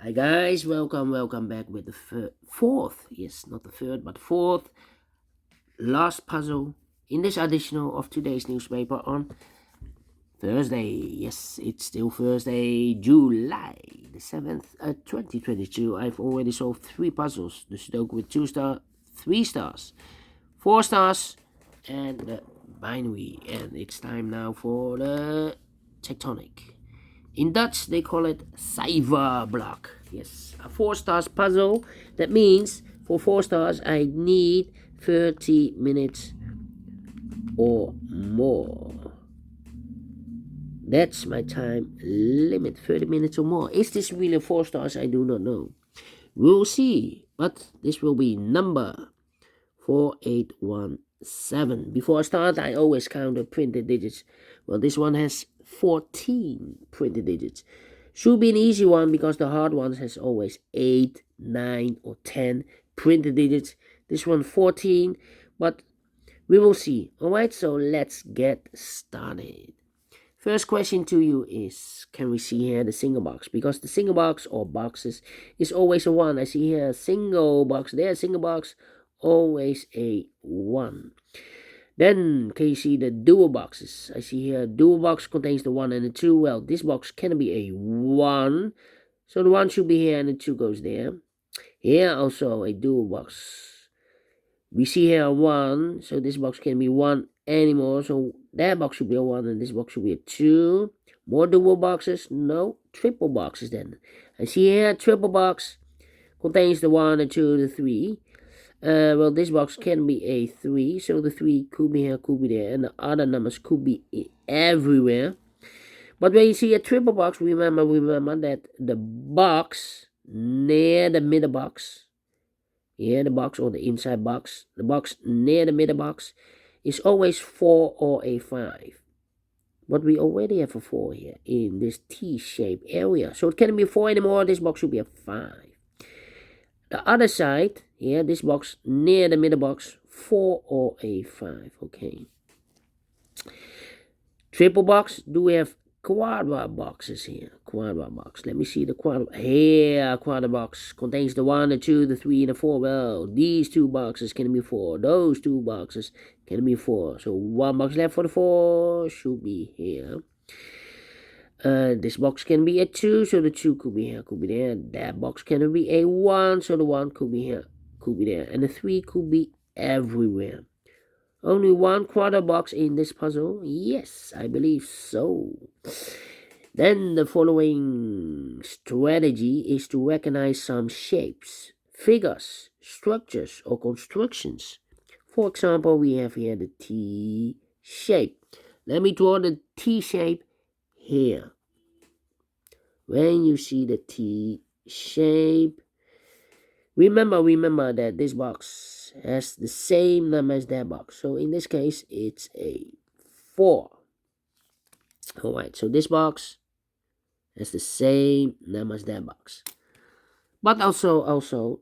Hi guys, welcome back with the fourth, yes, not the third, but fourth, last puzzle in this edition of today's newspaper on Thursday. Yes, it's still Thursday, July the 7th, 2022. I've already solved 3 puzzles. The Sudoku with 2 stars, 3 stars, 4 stars, and the binary. And it's time now for the Tectonic. In Dutch, they call it cijferblok. Yes, a 4 stars puzzle. That means for 4 stars, I need 30 minutes or more. That's my time limit, 30 minutes or more. Is this really 4 stars? I do not know. We'll see. But this will be number 4817. Before I start, I always count the printed digits. Well, this one has 14 printed digits. Should be an easy one because the hard ones has always 8, 9 or 10 printed digits. This one 14, but we will see. Alright, so let's get started. First question to you is, can we see here the single box? Because the single box or boxes is always a 1. I see here a single box, there a single box, always a 1. Then, can you see the dual boxes? I see here a dual box contains the 1 and the 2. Well, this box can be a 1. So the 1 should be here and the 2 goes there. Here also a dual box. We see here a 1. So this box can be 1 anymore. So that box should be a 1 and this box should be a 2. More dual boxes? No. Triple boxes then. I see here a triple box contains the 1, the 2, the 3. Well, this box can be a 3, so the 3 could be here, could be there, and the other numbers could be everywhere. But when you see a triple box, remember that the box near the middle box, here the box or the inside box, the box near the middle box is always 4 or a 5. But we already have a 4 here in this T-shaped area, so it can't be 4 anymore. This box should be a 5. The other side, here, this box near the middle box, 4 or a 5, okay. Triple box, do we have quadra boxes here? Quadra box, let me see the quadra. Here, quadra box contains the 1, the 2, the 3, and the 4. Well, these 2 boxes can be 4. Those 2 boxes can be 4. So 1 box left for the 4 should be here. This box can be a 2, so the 2 could be here, could be there. That box can be a 1, so the 1 could be here, could be there. And the 3 could be everywhere. Only 1 quarter box in this puzzle? Yes, I believe so. Then the following strategy is to recognize some shapes, figures, structures, or constructions. For example, we have here the T shape. Let me draw the T shape here. When you see the T shape, remember that this box has the same number as that box. So in this case, it's a 4. Alright, so this box has the same number as that box. But also,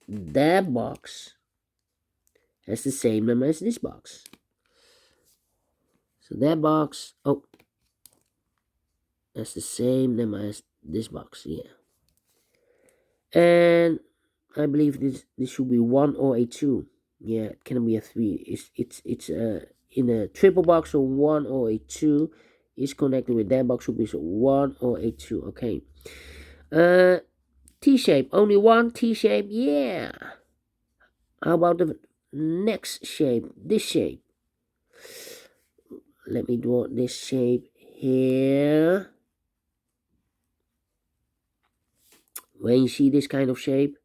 that box has the same number as this box. So that box, that's the same number as this box here. And I believe this should be 1 or a 2. Yeah, it can be a 3. It's in a triple box, so 1 or a 2 is connected with that box, should be so 1 or a 2. Okay. T shape, only 1 T shape. Yeah. How about the next shape? This shape. Let me draw this shape here. When you see this kind of shape,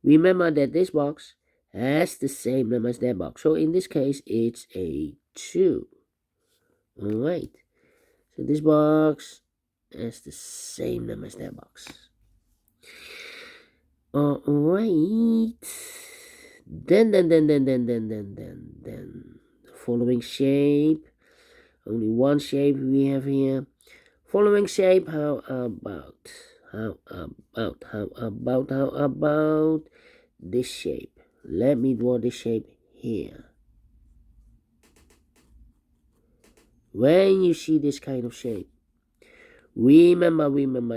remember that this box has the same number as that box. So in this case, it's a 2. Alright. So this box has the same number as that box. Alright. Then the following shape. Only 1 shape we have here. Following shape, how about this shape? Let me draw this shape here. When you see this kind of shape, remember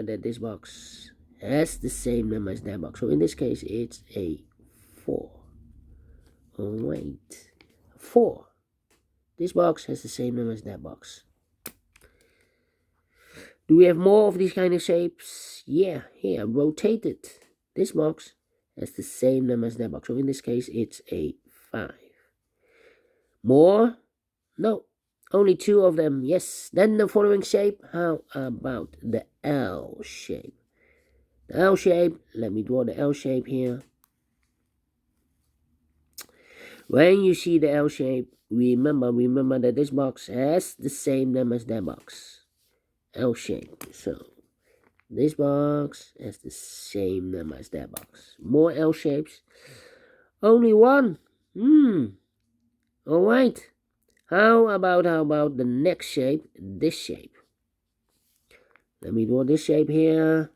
that this box has the same number as that box. So in this case, it's a 4. Oh, wait. 4. This box has the same number as that box. Do we have more of these kind of shapes? Yeah, here, rotate it. This box has the same number as that box. So in this case, it's a 5. More? No. Only 2 of them. Yes. Then the following shape. How about the L shape? The L shape. Let me draw the L shape here. When you see the L shape, remember that this box has the same number as that box. L shape. So this box has the same number as that box. More L shapes. Only 1. Alright. How about the next shape? This shape. Let me draw this shape here.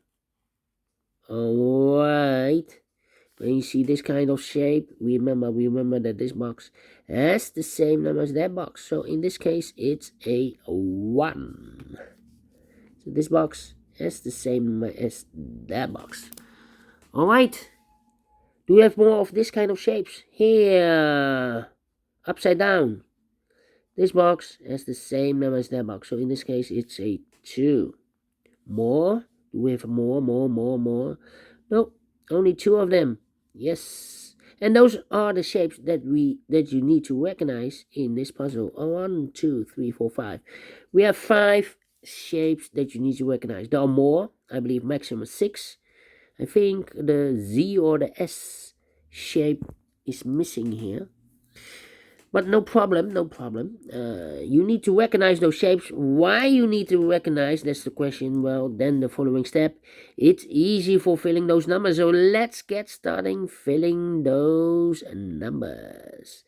Alright. When you see this kind of shape, remember that this box has the same number as that box. So in this case, it's a 1. So this box has the same number as that box. Alright. Do we have more of this kind of shapes? Here. Upside down. This box has the same number as that box. So in this case, it's a 2. More? Do we have more? Nope. Only 2 of them. Yes. And those are the shapes that you need to recognize in this puzzle. 1, 2, 3, 4, 5. We have 5 shapes that you need to recognize. There are more. I believe maximum 6. I think the Z or the S shape is missing here. But no problem. You need to recognize those shapes. Why you need to recognize, that's the question. Well, then the following step. It's easy for filling those numbers. So let's get starting filling those numbers.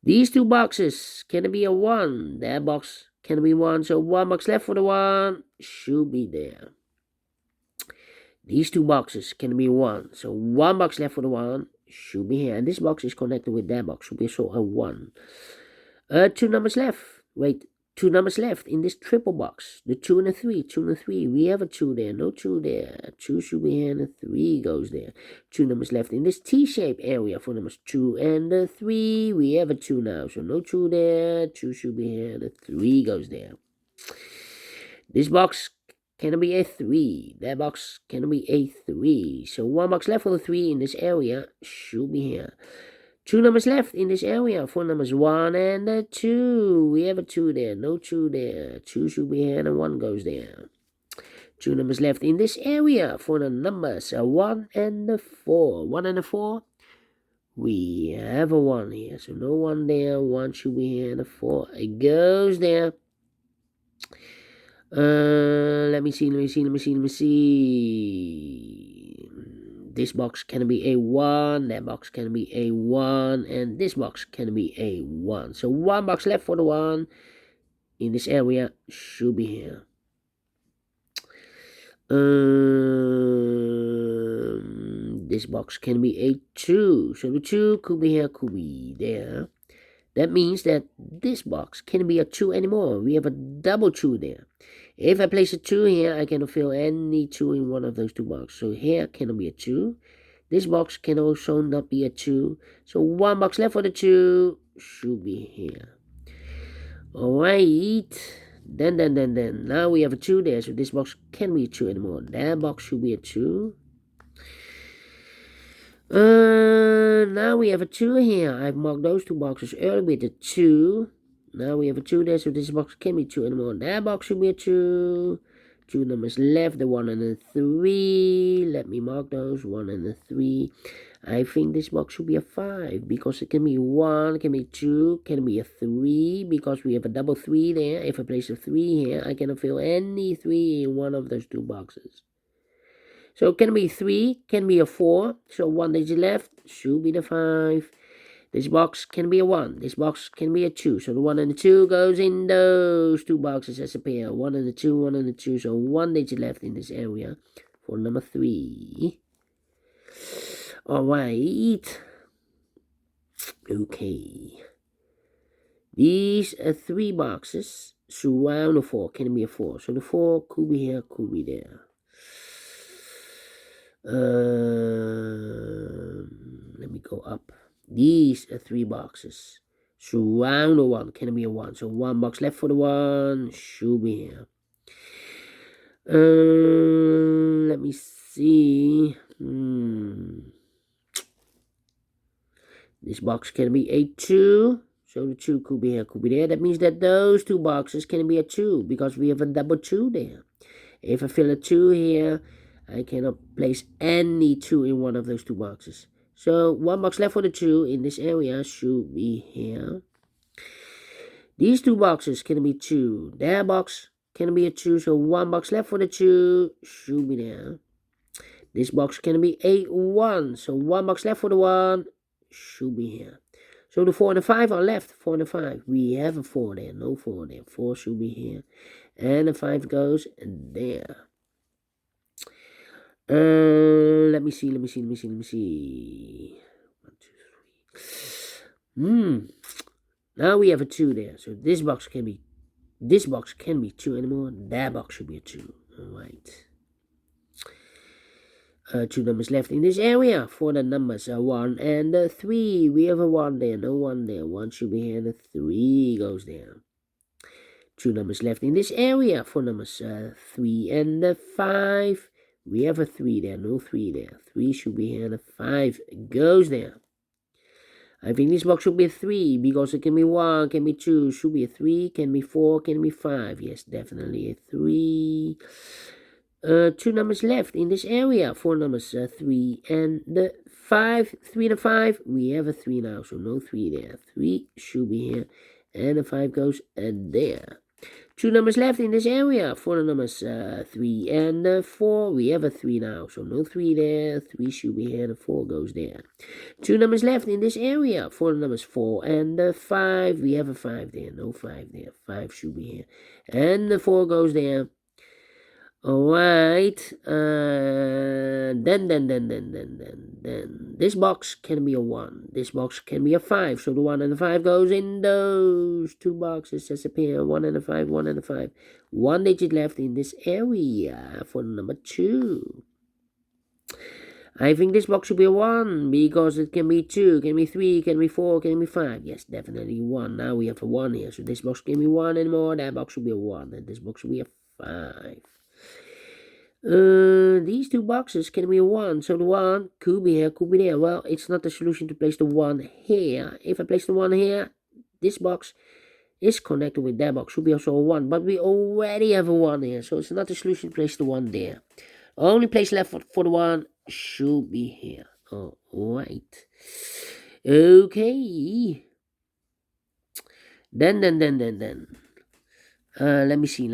These 2 boxes, can it be a 1? That box can be 1. So 1 box left for the 1 should be there. These 2 boxes can be 1. So 1 box left for the 1 should be here. And this box is connected with that box. Should be so a 1. 2 numbers left. Wait, 2 numbers left in this triple box. The 2 and the 3. 2 and the 3. We have a 2 there. No 2 there. 2 should be here and the 3 goes there. 2 numbers left in this T-shaped area for numbers 2 and the 3. We have a 2 now. So no 2 there. 2 should be here and the 3 goes there. This box can be a 3. That box can be a 3. So 1 box left for the 3 in this area should be here. 2 numbers left in this area for numbers 1 and 2. We have a 2 there. No 2 there. 2 should be here and 1 goes there. 2 numbers left in this area for the numbers 1 and 4. 1 and 4. We have a 1 here. So no 1 there. 1 should be here and 4. It goes there. Let me see. This box can be a 1, that box can be a 1, and this box can be a 1. So 1 box left for the 1 in this area should be here. This box can be a 2. So the 2 could be here, could be there. That means that this box can't be a 2 anymore. We have a double 2 there. If I place a 2 here, I cannot fill any 2 in one of those 2 boxes. So here cannot be a 2. This box can also not be a 2. So 1 box left for the 2 should be here. Alright. Then. Now we have a 2 there. So this box can't be a 2 anymore. That box should be a 2. Now we have a 2 here. I've marked those 2 boxes earlier with a 2. Now we have a 2 there, so this box can't be 2 anymore. That box should be a 2. 2 numbers left, the 1 and the 3. Let me mark those, 1 and the 3. I think this box should be a 5, because it can be 1, can be 2, can be a 3, because we have a double 3 there. If I place a 3 here, I cannot fill any 3 in one of those 2 boxes. So it can be 3, can be a 4. So 1 digit left should be the 5. This box can be a 1. This box can be a 2. So the 1 and the 2 goes in those 2 boxes as a pair. 1 and the 2, 1 and the 2. So 1 digit left in this area for number 3. Alright. Okay. These 3 boxes surround the 4. Can be a 4. So the 4 could be here, could be there. Let me go up. These are 3 boxes. Surround the 1 can be a 1. So 1 box left for the 1 should be here. Let me see. This box can be a 2. So the 2 could be here, could be there. That means that those 2 boxes can be a 2 because we have a double 2 there. If I fill a 2 here, I cannot place any 2 in one of those 2 boxes. So 1 box left for the 2 in this area should be here. These 2 boxes can be 2. Their box can be a 2, so 1 box left for the 2 should be there. This box can be a 1, so 1 box left for the 1 should be here. So the 4 and the 5 are left. 4 and the 5. We have a 4 there. No 4 there. 4 should be here. And the 5 goes there. Let me see. 1, 2, 3. Now we have a 2 there. So this box can be 2 anymore. That box should be a 2. Alright. 2 numbers left in this area. For the numbers 1 and 3. We have a 1 there. No 1 there. 1 should be here and the 3 goes there. 2 numbers left in this area. For numbers 3 and 5. We have a 3 there. No 3 there. 3 should be here and the 5 goes there. I think this box should be a 3 because it can be 1, can be 2, should be a 3, can be 4, can be 5. Yes, definitely a 3. 2 numbers left in this area. 4 numbers 3 and the 5. 3 and the 5. We have a 3 now, so no 3 there. 3 should be here and the 5 goes there. 2 numbers left in this area. For the numbers 3 and 4. We have a 3 now, so no 3 there. 3 should be here and the 4 goes there. 2 numbers left in this area. For the numbers 4 and 5. We have a 5 there. No 5 there. 5 should be here. And the 4 goes there. Alright. Then. This box can be a 1. This box can be a 5. So the 1 and the 5 goes in those 2 boxes as a pair. 1 and a 5, 1 and a 5. 1 digit left in this area for number 2. I think this box should be a 1 because it can be 2, can be 3, can be 4, can be 5. Yes, definitely 1. Now we have a 1 here. So this box can be 1 anymore. That box should be a 1. And this box should be a 5. These 2 boxes can be a 1. So the 1 could be here, could be there. Well, it's not the solution to place the 1 here. If I place the 1 here, this box is connected with that box. Should be also a 1. But we already have a 1 here. So it's not the solution to place the 1 there. Only place left for the 1 should be here. Alright. Okay. Then. Let me see.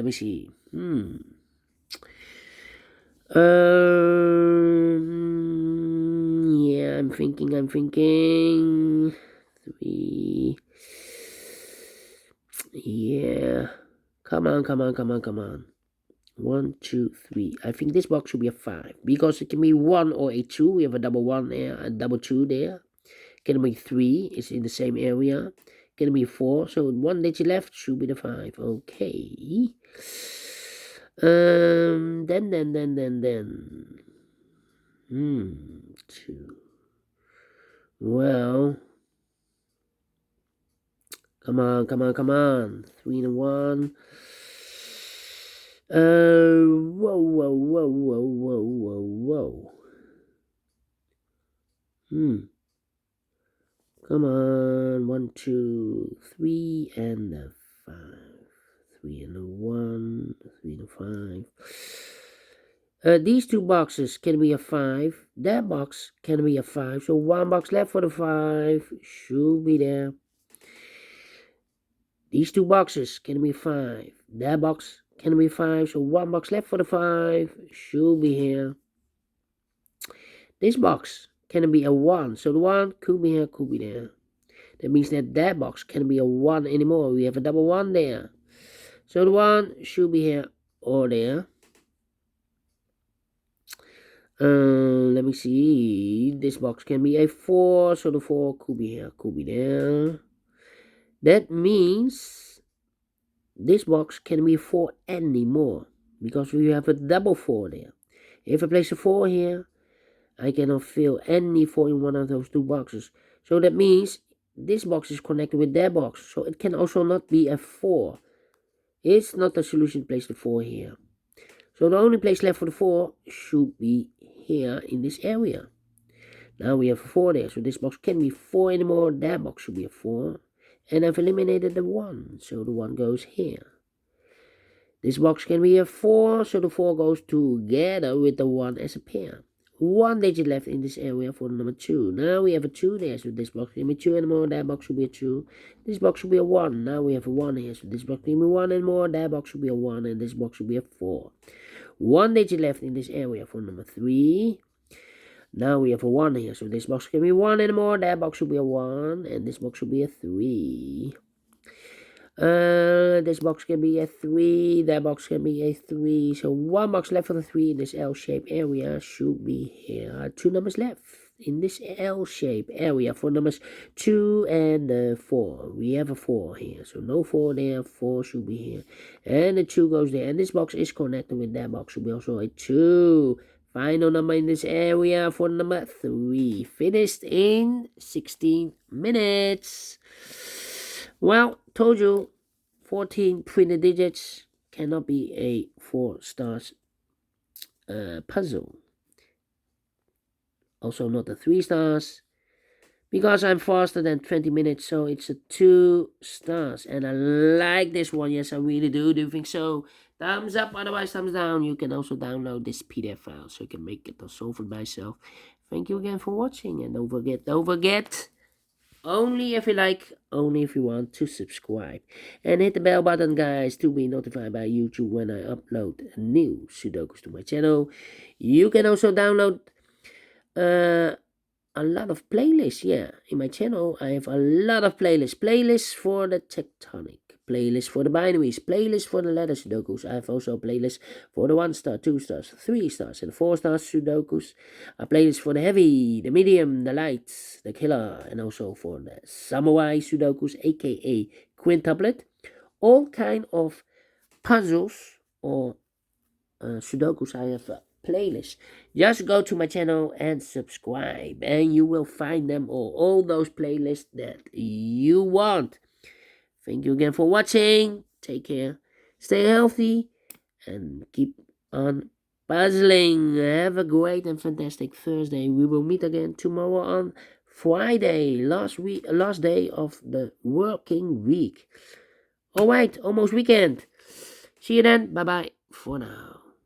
Yeah, I'm thinking. 3. Yeah. Come on. 1, 2, 3. I think this box should be a 5 because it can be 1 or a 2. We have a double 1 there, a double 2 there. Can be 3. It's in the same area. Can be 4. So 1 digit left should be the 5. Okay. Then. 2. Well. Come on. 3 and 1. Whoa. Come on. 1, 2, 3 and 5. 3 and 1. 3 and 5. These 2 boxes can be a 5. That box can be a 5. So 1 box left for the 5 should be there. These 2 boxes can be 5. That box can be 5. So 1 box left for the 5 should be here. This box can be a 1. So the 1 could be here, could be there. That means that box can be a 1 anymore. We have a double 1 there. So the 1 should be here or there. Let me see. This box can be a 4. So the 4 could be here, could be there. That means this box can be 4 anymore because we have a double 4 there. If I place a 4 here, I cannot fill any 4 in one of those 2 boxes. So that means this box is connected with that box. So it can also not be a 4. It's not a solution to place the 4 here. So the only place left for the 4 should be here in this area. Now we have a 4 there. So this box can be 4 anymore. That box should be a 4. And I've eliminated the 1. So the 1 goes here. This box can be a 4, so the 4 goes together with the 1 as a pair. 1 digit left in this area for the number 2. Now we have a 2 there, so this box can be 2 anymore, that box should be a 2. This box should be a 1. Now we have a 1 here, so this box can be 1 anymore, that box should be a 1, and this box should be a 4. 1 digit left in this area for number 3. Now we have a 1 here, so this box can be 1 anymore, that box should be a 1, and this box should be a 3. This box can be a 3, that box can be a 3, so 1 box left for the 3 in this L-shaped area should be here. 2 numbers left in this L-shaped area for numbers 2 and 4. We have a 4 here, so no 4 there, 4 should be here, and the 2 goes there, and this box is connected with that box, should be also a 2. Final number in this area for number 3, finished in 16 minutes. Well, told you, 14 printed digits cannot be a 4 stars puzzle. Also not a 3 stars, because I'm faster than 20 minutes, so it's a 2 stars. And I like this one, yes I really do. Do you think so? Thumbs up, otherwise thumbs down. You can also download this PDF file, so you can make it or solve it by yourself. Thank you again for watching, and don't forget, only if you like, only if you want to subscribe. And hit the bell button, guys, to be notified by YouTube when I upload new Sudokus to my channel. You can also download a lot of playlists. Yeah, in my channel, I have a lot of playlists. Playlists for the Tectonic, playlists for the binaries, playlists for the letter Sudokus. I have also a playlist for the 1 star, 2 stars, 3 stars, and 4 stars Sudokus. A playlist for the heavy, the medium, the light, the killer, and also for the samurai Sudokus, a.k.a. quintuplet. All kind of puzzles or Sudokus I have playlist. Just go to my channel and subscribe, and you will find them all those playlists that you want. Thank you again for watching. Take care, stay healthy, and keep on puzzling. Have a great and fantastic Thursday. We will meet again tomorrow on Friday, last day of the working week. Alright, almost weekend. See you then. Bye bye for now.